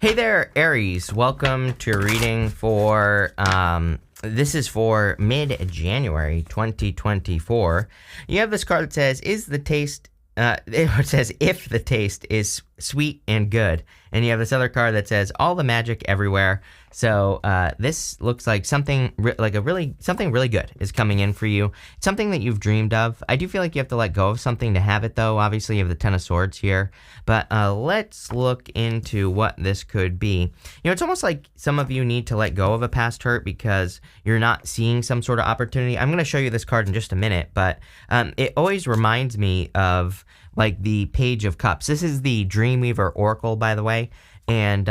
Hey there, Aries. Welcome to your reading for, this is for mid-January 2024. You have this card that says, it says, if the taste is sweet and good. And you have this other card that says, all the magic everywhere. So this looks like something really good is coming in for you. It's something that you've dreamed of. I do feel like you have to let go of something to have it, though. Obviously, you have the Ten of Swords here. But let's look into what this could be. You know, it's almost like some of you need to let go of a past hurt because you're not seeing some sort of opportunity. I'm going to show you this card in just a minute, but it always reminds me of like the Page of Cups. This is the Dreamweaver Oracle, by the way. And,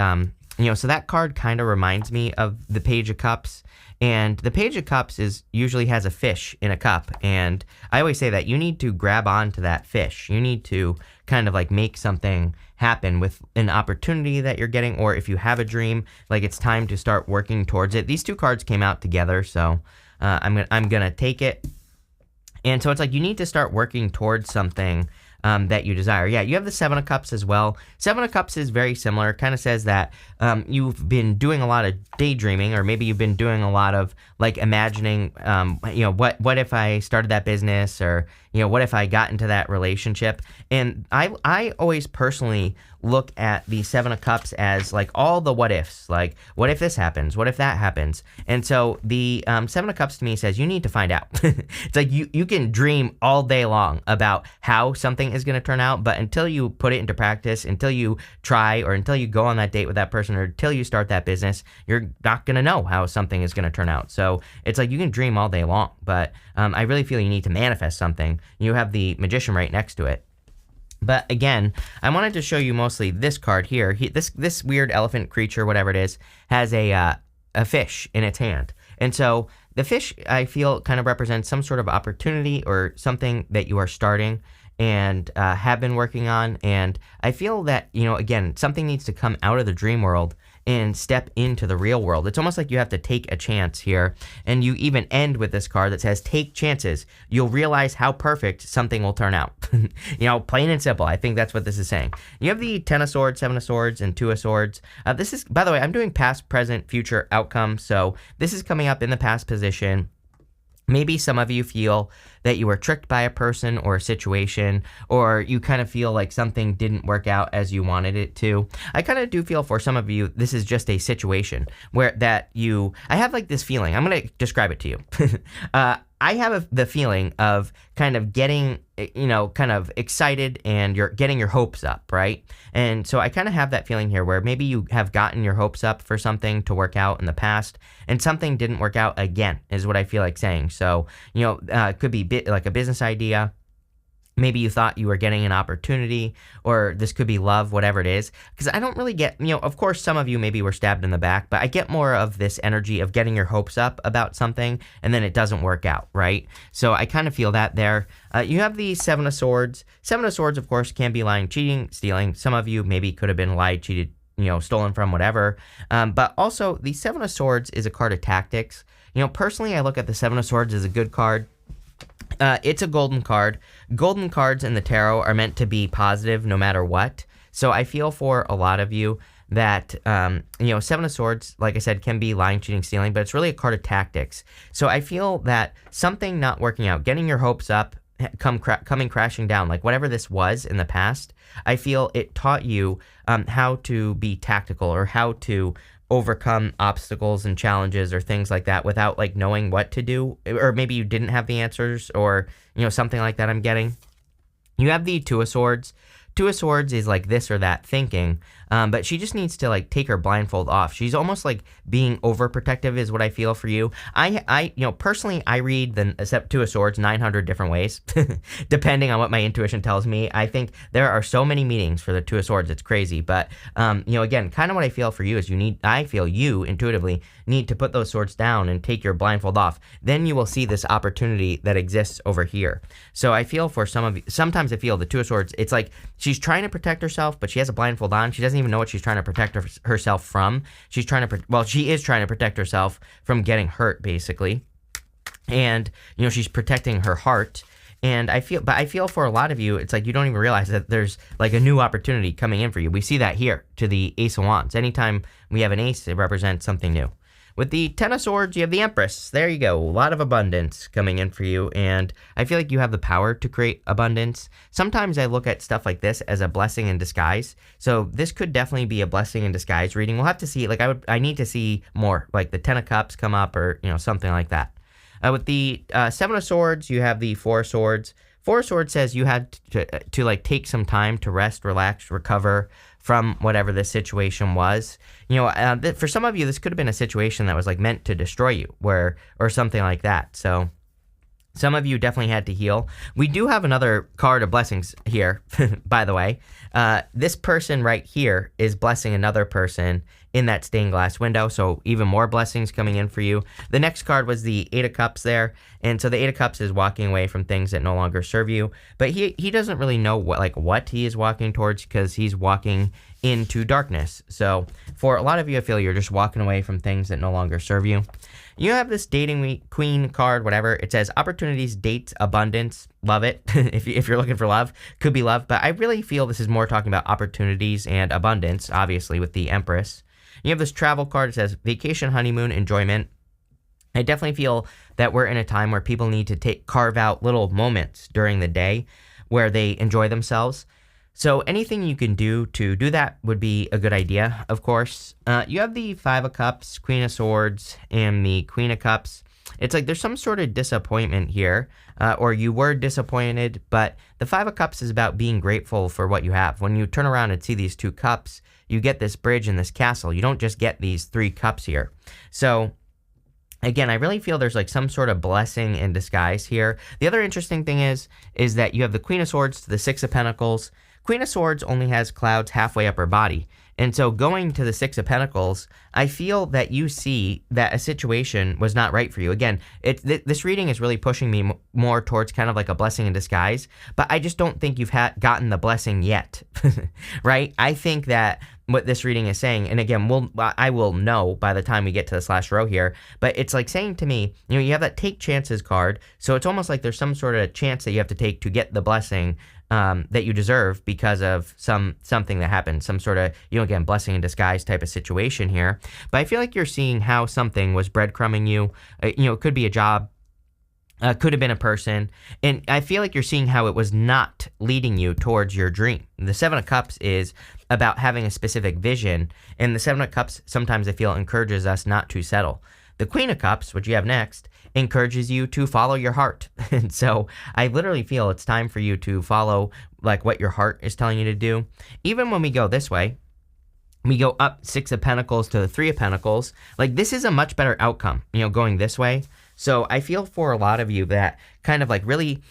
you know, so that card kind of reminds me of the Page of Cups. And the Page of Cups usually has a fish in a cup. And I always say that you need to grab onto that fish. You need to kind of like make something happen with an opportunity that you're getting. Or if you have a dream, like it's time to start working towards it. These two cards came out together. So I'm going to take it. And so it's like you need to start working towards something that you desire. Yeah, you have the Seven of Cups as well. Seven of Cups is very similar. It kind of says that you've been doing a lot of daydreaming, or maybe you've been doing a lot of like imagining, you know, what if I started that business, or, you know, what if I got into that relationship? And I always personally look at the Seven of Cups as like all the what ifs, like what if this happens, what if that happens. And so the Seven of Cups to me says you need to find out. It's like you can dream all day long about how something is going to turn out, but until you put it into practice, until you try, or until you go on that date with that person, or until you start that business, you're not going to know how something is going to turn out. So it's like you can dream all day long, but I really feel you need to manifest something. You have the Magician right next to it. But again, I wanted to show you mostly this card here. This weird elephant creature, whatever it is, has a fish in its hand. And so the fish, I feel, kind of represents some sort of opportunity or something that you are starting and have been working on. And I feel that, you know, again, something needs to come out of the dream world and step into the real world. It's almost like you have to take a chance here. And you even end with this card that says, take chances. You'll realize how perfect something will turn out. You know, plain and simple. I think that's what this is saying. You have the Ten of Swords, Seven of Swords, and Two of Swords. This is, by the way, I'm doing past, present, future outcome. So this is coming up in the past position. Maybe some of you feel that you were tricked by a person or a situation, or you kind of feel like something didn't work out as you wanted it to. I kind of do feel for some of you, this is just a situation where I have like this feeling. I'm going to describe it to you. I have the feeling of kind of getting, you know, kind of excited, and you're getting your hopes up, right? And so I kind of have that feeling here where maybe you have gotten your hopes up for something to work out in the past, and something didn't work out again, is what I feel like saying. So, you know, it could be like a business idea. Maybe you thought you were getting an opportunity, or this could be love, whatever it is. Because I don't really get, you know, of course, some of you maybe were stabbed in the back, but I get more of this energy of getting your hopes up about something, and then it doesn't work out, right? So I kind of feel that there. You have the Seven of Swords. Seven of Swords, of course, can be lying, cheating, stealing. Some of you maybe could have been lied, cheated, you know, stolen from, whatever. But also, the Seven of Swords is a card of tactics. You know, personally, I look at the Seven of Swords as a good card. It's a golden card. Golden cards in the tarot are meant to be positive no matter what. So I feel for a lot of you that, you know, Seven of Swords, like I said, can be lying, cheating, stealing, but it's really a card of tactics. So I feel that something not working out, getting your hopes up, coming crashing down, like whatever this was in the past, I feel it taught you how to be tactical, or how to overcome obstacles and challenges or things like that without like knowing what to do, or maybe you didn't have the answers, or, you know, something like that I'm getting. You have the Two of Swords. Two of Swords is like this or that thinking, but she just needs to like take her blindfold off. She's almost like being overprotective is what I feel for you. I you know, personally, I read the Two of Swords 900 different ways, depending on what my intuition tells me. I think there are so many meanings for the Two of Swords. It's crazy. But, you know, again, kind of what I feel for you is I feel you intuitively need to put those swords down and take your blindfold off. Then you will see this opportunity that exists over here. So I feel for some of you, sometimes I feel the Two of Swords, it's like she's trying to protect herself, but she has a blindfold on. She doesn't even know what she's trying to protect herself from. She's trying to, she is trying to protect herself from getting hurt, basically. And, you know, she's protecting her heart. And I feel for a lot of you, it's like you don't even realize that there's like a new opportunity coming in for you. We see that here to the Ace of Wands. Anytime we have an ace, it represents something new. With the Ten of Swords, you have the Empress. There you go. A lot of abundance coming in for you, and I feel like you have the power to create abundance. Sometimes I look at stuff like this as a blessing in disguise. So this could definitely be a blessing in disguise reading. We'll have to see. Like I need to see more, like the Ten of Cups come up, or something like that. With the Seven of Swords, you have the Four of Swords. Four of Swords says you had to like take some time to rest, relax, recover from whatever this situation was. For some of you, this could have been a situation that was like meant to destroy you, or something like that. So some of you definitely had to heal. We do have another card of blessings here, by the way. This person right here is blessing another person in that stained glass window, so even more blessings coming in for you. The next card was the Eight of Cups there, and so the Eight of Cups is walking away from things that no longer serve you, but he doesn't really know what he is walking towards, because he's walking into darkness. So for a lot of you, I feel you're just walking away from things that no longer serve you. You have this dating queen card, whatever. It says opportunities, dates, abundance. Love it. if you're looking for love, could be love, but I really feel this is more talking about opportunities and abundance, obviously with the Empress. You have this travel card. It says vacation, honeymoon, enjoyment. I definitely feel that we're in a time where people need to carve out little moments during the day where they enjoy themselves. So anything you can do to do that would be a good idea, of course. You have the Five of Cups, Queen of Swords, and the Queen of Cups. It's like there's some sort of disappointment here, or you were disappointed, but the Five of Cups is about being grateful for what you have. When you turn around and see these two cups, you get this bridge and this castle. You don't just get these three cups here. So again, I really feel there's like some sort of blessing in disguise here. The other interesting thing is that you have the Queen of Swords to the Six of Pentacles. Queen of Swords only has clouds halfway up her body. And so going to the Six of Pentacles, I feel that you see that a situation was not right for you. Again, this reading is really pushing me more towards kind of like a blessing in disguise, but I just don't think you've gotten the blessing yet, right? I think that what this reading is saying, and again, I will know by the time we get to this last row here, but it's like saying to me, you have that take chances card, so it's almost like there's some sort of chance that you have to take to get the blessing that you deserve because of something that happened, some sort of, again, blessing in disguise type of situation here. But I feel like you're seeing how something was breadcrumbing you. It could be a job, could have been a person, and I feel like you're seeing how it was not leading you towards your dream. The Seven of Cups is about having a specific vision, and the Seven of Cups sometimes I feel encourages us not to settle. The Queen of Cups, which you have next, encourages you to follow your heart. And so I literally feel it's time for you to follow like what your heart is telling you to do. Even when we go this way, we go up Six of Pentacles to the Three of Pentacles. Like this is a much better outcome, going this way. So I feel for a lot of you that kind of like really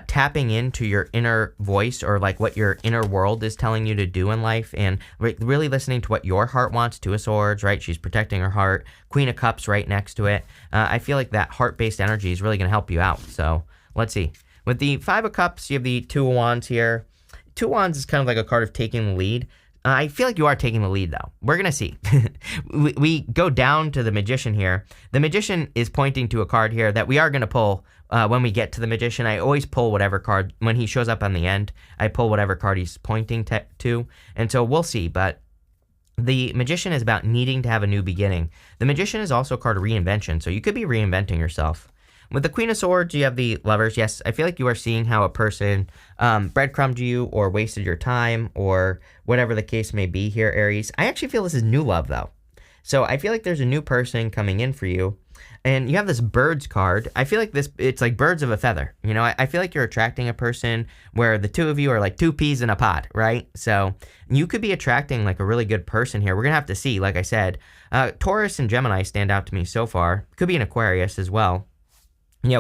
tapping into your inner voice, or like what your inner world is telling you to do in life, and really listening to what your heart wants. Two of Swords, right? She's protecting her heart. Queen of Cups right next to it. I feel like that heart-based energy is really going to help you out. So let's see. With the Five of Cups, you have the Two of Wands here. Two of Wands is kind of like a card of taking the lead. I feel like you are taking the lead, though. We're going to see. we go down to the Magician here. The Magician is pointing to a card here that we are going to pull when we get to the Magician. I always pull whatever card. When he shows up on the end, I pull whatever card he's pointing to. And so we'll see. But the Magician is about needing to have a new beginning. The Magician is also a card of reinvention. So you could be reinventing yourself. With the Queen of Swords, you have the Lovers. Yes, I feel like you are seeing how a person breadcrumbed you or wasted your time or whatever the case may be here, Aries. I actually feel this is new love, though. So I feel like there's a new person coming in for you. And you have this Birds card. I feel like it's like birds of a feather. I feel like you're attracting a person where the two of you are like two peas in a pod, right? So you could be attracting like a really good person here. We're going to have to see, like I said. Taurus and Gemini stand out to me so far. Could be an Aquarius as well.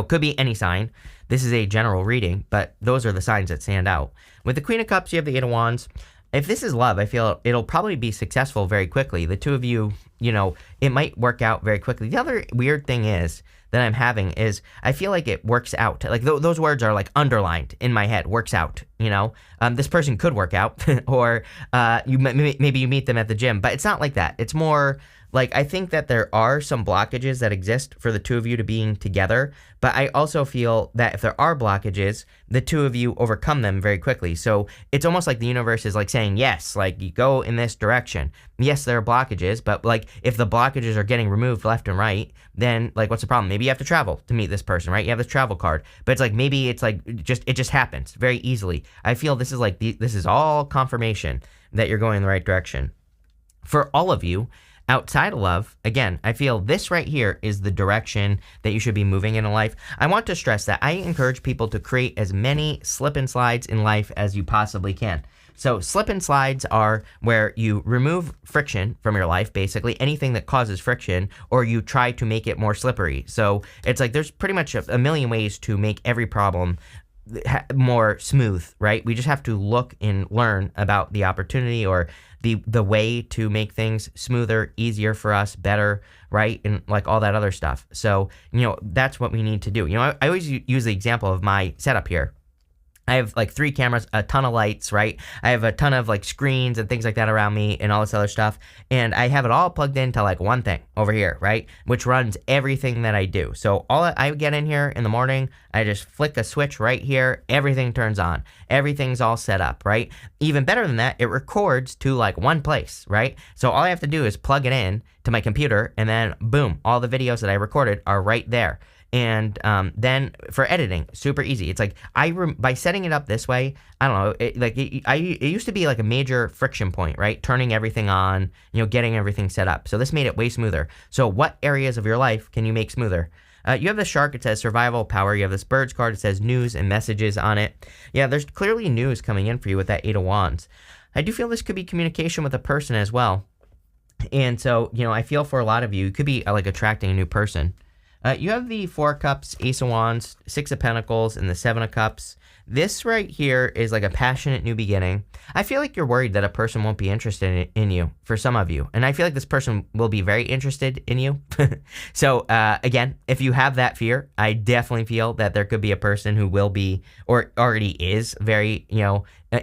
Could be any sign. This is a general reading, but those are the signs that stand out. With the Queen of Cups, you have the Eight of Wands. If this is love, I feel it'll probably be successful very quickly. The two of you, it might work out very quickly. The other weird thing is that I'm having is I feel like it works out. Like those words are like underlined in my head. Works out. This person could work out, or maybe you meet them at the gym, but it's not like that. It's more like I think that there are some blockages that exist for the two of you to being together, but I also feel that if there are blockages, the two of you overcome them very quickly. So it's almost like the universe is like saying, yes, like you go in this direction. Yes, there are blockages, but like if the blockages are getting removed left and right, then like what's the problem? Maybe you have to travel to meet this person, right? You have this travel card, but it's like maybe it's like it just happens very easily. I feel this is like this is all confirmation that you're going in the right direction. For all of you, outside of love, again, I feel this right here is the direction that you should be moving in life. I want to stress that I encourage people to create as many slip and slides in life as you possibly can. So slip and slides are where you remove friction from your life, basically anything that causes friction, or you try to make it more slippery. So it's like there's pretty much a million ways to make every problem more smooth, right? We just have to look and learn about the opportunity or the way to make things smoother, easier for us, better, right? And like all that other stuff. So, that's what we need to do. I always use the example of my setup here. I have like 3 cameras, a ton of lights, right? I have a ton of like screens and things like that around me and all this other stuff. And I have it all plugged into like one thing over here, right? Which runs everything that I do. So all I get in here in the morning, I just flick a switch right here. Everything turns on. Everything's all set up, right? Even better than that, it records to like one place, right? So all I have to do is plug it in to my computer and then boom, all the videos that I recorded are right there. And then for editing, super easy. It's like by setting it up this way, I don't know. It used to be like a major friction point, right? Turning everything on, getting everything set up. So this made it way smoother. So what areas of your life can you make smoother? You have the shark. It says survival power. You have this birds card. It says news and messages on it. Yeah, there's clearly news coming in for you with that 8 of Wands. I do feel this could be communication with a person as well. And so, I feel for a lot of you, it could be like attracting a new person. You have the 4 of Cups, Ace of Wands, 6 of Pentacles, and the 7 of Cups. This right here is like a passionate new beginning. I feel like you're worried that a person won't be interested in you for some of you. And I feel like this person will be very interested in you. So, again, if you have that fear, I definitely feel that there could be a person who will be or already is very,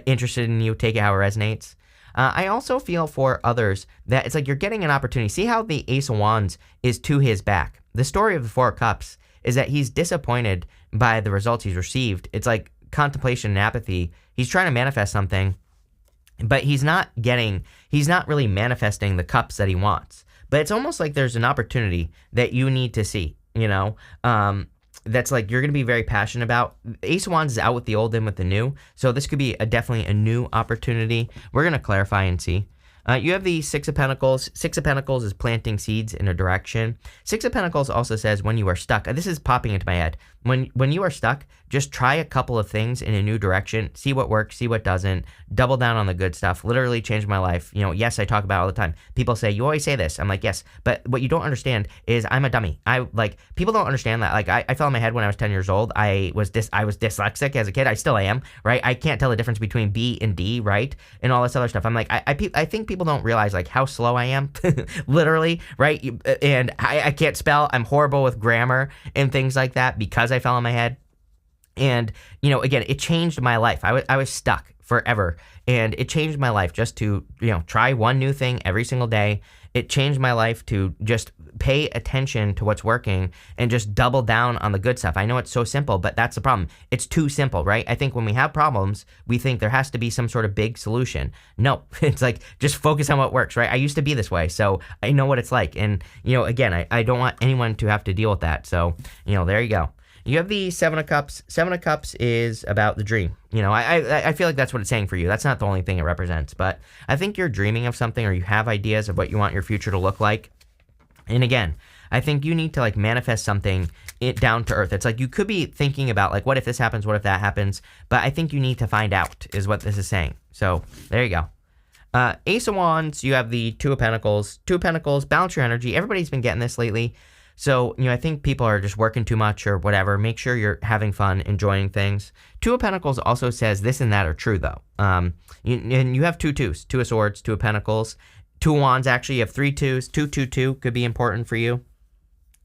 interested in you. Take it how it resonates. I also feel for others that it's like you're getting an opportunity. See how the Ace of Wands is to his back. The story of the 4 of Cups is that he's disappointed by the results he's received. It's like contemplation and apathy. He's trying to manifest something, but he's not really manifesting the cups that he wants. But it's almost like there's an opportunity that you need to see, that's like you're going to be very passionate about. Ace of Wands is out with the old, in with the new. So this could be definitely a new opportunity. We're going to clarify and see. You have the 6 of Pentacles. 6 of Pentacles is planting seeds in a direction. 6 of Pentacles also says when you are stuck. This is popping into my head. When you are stuck, just try a couple of things in a new direction. See what works, see what doesn't. Double down on the good stuff. Literally changed my life. Yes, I talk about it all the time. People say, you always say this. I'm like, yes. But what you don't understand is I'm a dummy. People don't understand that. Like, I fell on my head when I was 10 years old. I was dyslexic as a kid. I still am, right? I can't tell the difference between B and D, right? And all this other stuff. I'm like, I think people don't realize like how slow I am, literally, right? And I can't spell. I'm horrible with grammar and things like that because I fell on my head. And, again, it changed my life. I was stuck forever. And it changed my life just to, try one new thing every single day. It changed my life to just pay attention to what's working and just double down on the good stuff. I know it's so simple, but that's the problem. It's too simple, right? I think when we have problems, we think there has to be some sort of big solution. No, it's like just focus on what works, right? I used to be this way, so I know what it's like. And, again, I don't want anyone to have to deal with that. So, there you go. You have the 7 of Cups. 7 of Cups is about the dream. I feel like that's what it's saying for you. That's not the only thing it represents, but I think you're dreaming of something or you have ideas of what you want your future to look like. And again, I think you need to like manifest something down to earth. It's like you could be thinking about like, what if this happens? What if that happens? But I think you need to find out is what this is saying. So there you go. Ace of Wands, you have the 2 of Pentacles. 2 of Pentacles, balance your energy. Everybody's been getting this lately. So, I think people are just working too much or whatever. Make sure you're having fun, enjoying things. 2 of Pentacles also says this and that are true, though. And you have 2 twos, 2 of Swords, 2 of Pentacles. 2 of Wands, actually, you have 3 twos. 2, 2, 2 could be important for you.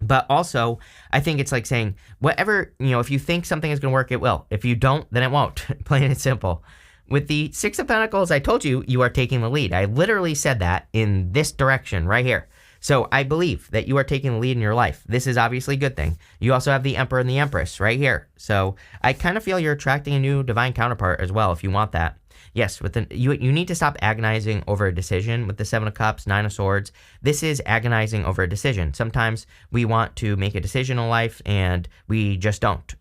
But also, I think it's like saying, whatever, if you think something is going to work, it will. If you don't, then it won't. Plain and simple. With the Six of Pentacles, I told you, you are taking the lead. I literally said that in this direction right here. So I believe that you are taking the lead in your life. This is obviously a good thing. You also have the Emperor and the Empress right here. So I kind of feel you're attracting a new divine counterpart as well if you want that. Yes, you need to stop agonizing over a decision with the Seven of Cups, Nine of Swords. This is agonizing over a decision. Sometimes we want to make a decision in life and we just don't,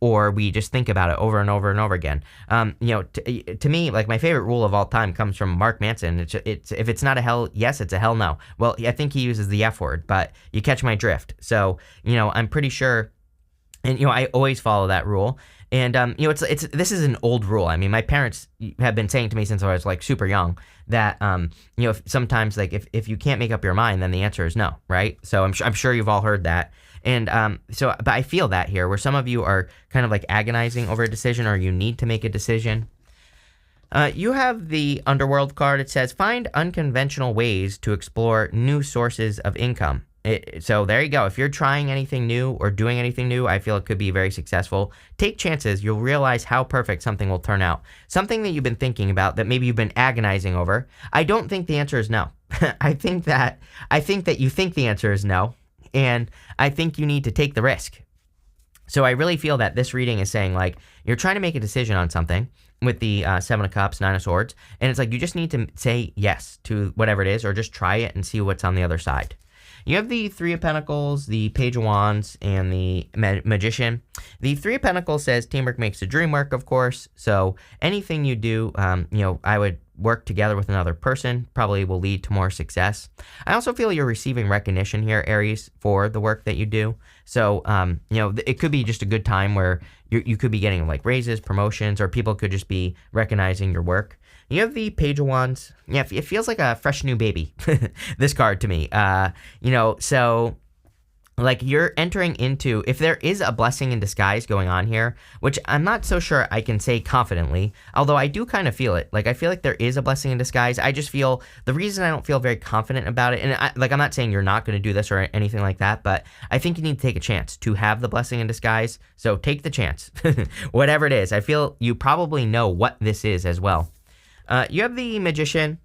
or we just think about it over and over and over again. To me, like my favorite rule of all time comes from Mark Manson. It's if it's not a hell yes, it's a hell no. Well, I think he uses the F word, but you catch my drift. So I'm pretty sure. And I always follow that rule. And this is an old rule. I mean, my parents have been saying to me since I was like super young that if sometimes like if you can't make up your mind, then the answer is no, right? So I'm sure you've all heard that. And but I feel that here, where some of you are kind of like agonizing over a decision, or you need to make a decision. You have the Underworld card. It says, find unconventional ways to explore new sources of income. So there you go. If you're trying anything new or doing anything new, I feel it could be very successful. Take chances. You'll realize how perfect something will turn out. Something that you've been thinking about, that maybe you've been agonizing over. I don't think the answer is no. I think that you think the answer is no, and I think you need to take the risk. So I really feel that this reading is saying, like, you're trying to make a decision on something with the Seven of Cups, Nine of Swords, and it's like you just need to say yes to whatever it is, or just try it and see what's on the other side. You have the Three of Pentacles, the Page of Wands, and the Magician. The Three of Pentacles says teamwork makes the dream work, of course. So anything you do, I would work together with another person, probably will lead to more success. I also feel you're receiving recognition here, Aries, for the work that you do. So, it could be just a good time where you could be getting like raises, promotions, or people could just be recognizing your work. You have the Page of Wands. Yeah, it feels like a fresh new baby, this card to me. So like you're entering into, if there is a blessing in disguise going on here, which I'm not so sure I can say confidently, although I do kind of feel it. Like I feel like there is a blessing in disguise. I just feel the reason I don't feel very confident about it, and I'm not saying you're not going to do this or anything like that, but I think you need to take a chance to have the blessing in disguise. So take the chance, whatever it is. I feel you probably know what this is as well. You have the Magician.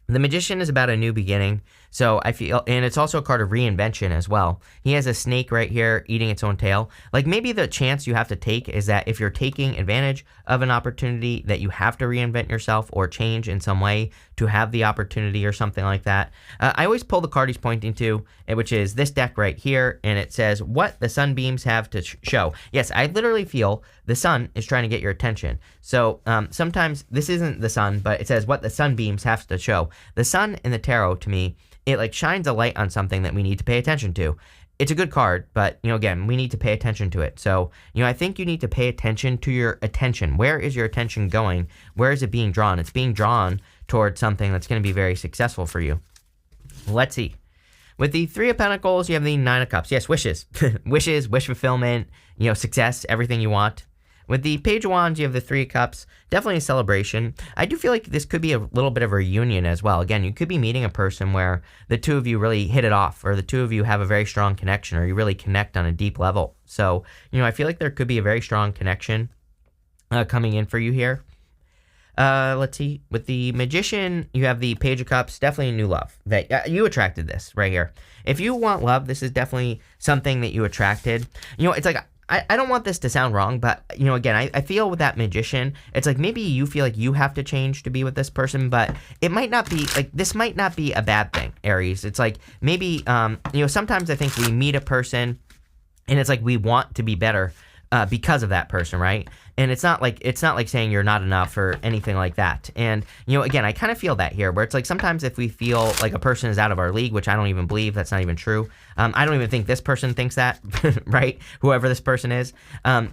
The Magician is about a new beginning. So I feel, and it's also a card of reinvention as well. He has a snake right here eating its own tail. Like maybe the chance you have to take is that if you're taking advantage of an opportunity, that you have to reinvent yourself or change in some way to have the opportunity or something like that. I always pull the card he's pointing to, which is this deck right here. And it says what the sunbeams have to show. Yes, I literally feel the sun is trying to get your attention. So sometimes this isn't the sun, but it says what the sunbeams have to show. The sun in the tarot, to me, it like shines a light on something that we need to pay attention to. It's a good card, but again, we need to pay attention to it. So, I think you need to pay attention to your attention. Where is your attention going? Where is it being drawn? It's being drawn towards something that's going to be very successful for you. Let's see. With the Three of Pentacles, you have the Nine of Cups. Yes, wishes. Wishes, wish fulfillment, success, everything you want. With the Page of Wands, you have the Three of Cups. Definitely a celebration. I do feel like this could be a little bit of a reunion as well. Again, you could be meeting a person where the two of you really hit it off, or the two of you have a very strong connection, or you really connect on a deep level. So, I feel like there could be a very strong connection coming in for you here. Let's see. With the Magician, you have the Page of Cups. Definitely new love. That you attracted this right here. If you want love, this is definitely something that you attracted. It's like, I don't want this to sound wrong, but, again, I feel with that Magician, it's like maybe you feel like you have to change to be with this person, but it might not be, like, this might not be a bad thing, Aries. It's like maybe, sometimes I think we meet a person and it's like we want to be better because of that person, right? And it's not like saying you're not enough or anything like that. And, again, I kind of feel that here, where it's like sometimes if we feel like a person is out of our league, which I don't even believe, that's not even true. I don't even think this person thinks that, right? Whoever this person is.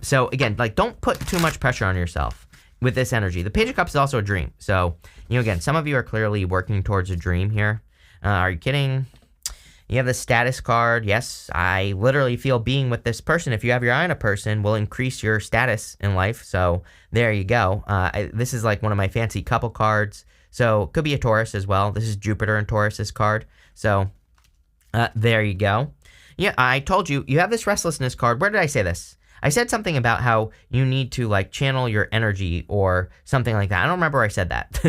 So again, like don't put too much pressure on yourself with this energy. The Page of Cups is also a dream. So, again, some of you are clearly working towards a dream here. Are you kidding? You have the Status card. Yes, I literally feel being with this person, if you have your eye on a person, will increase your status in life. So there you go. This is like one of my fancy couple cards. So it could be a Taurus as well. This is Jupiter and Taurus, this card. So there you go. Yeah, I told you, you have this restlessness card. Where did I say this? I said something about how you need to like channel your energy or something like that. I don't remember where I said that.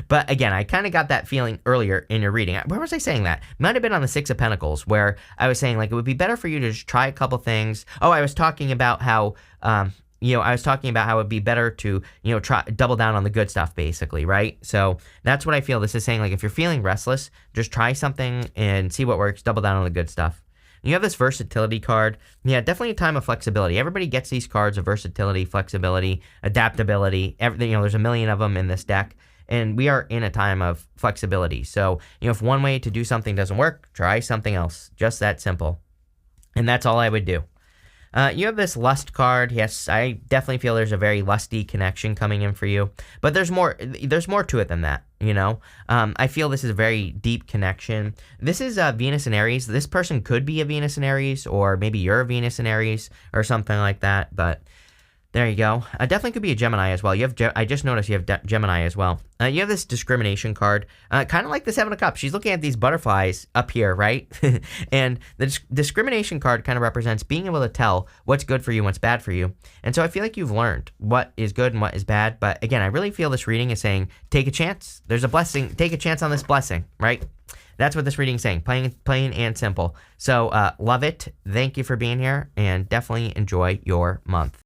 But again, I kind of got that feeling earlier in your reading. Where was I saying that? Might have been on the Six of Pentacles, where I was saying like it would be better for you to just try a couple things. Oh, I was talking about how I was talking about how it'd be better to, try double down on the good stuff, basically, right? So that's what I feel this is saying. Like, if you're feeling restless, just try something and see what works. Double down on the good stuff. You have this versatility card. Yeah, definitely a time of flexibility. Everybody gets these cards of versatility, flexibility, adaptability. Everything, there's a million of them in this deck. And we are in a time of flexibility. So, if one way to do something doesn't work, try something else. Just that simple. And that's all I would do. You have this lust card. Yes, I definitely feel there's a very lusty connection coming in for you. But there's more to it than that, I feel this is a very deep connection. This is Venus and Aries. This person could be a Venus and Aries, or maybe you're a Venus and Aries, or something like that. But there you go. Definitely could be a Gemini as well. I just noticed you have Gemini as well. You have this discrimination card, kind of like the Seven of Cups. She's looking at these butterflies up here, right? And the discrimination card kind of represents being able to tell what's good for you and what's bad for you. And so I feel like you've learned what is good and what is bad. But again, I really feel this reading is saying, take a chance. There's a blessing. Take a chance on this blessing, right? That's what this reading is saying, plain and simple. So love it. Thank you for being here, and definitely enjoy your month.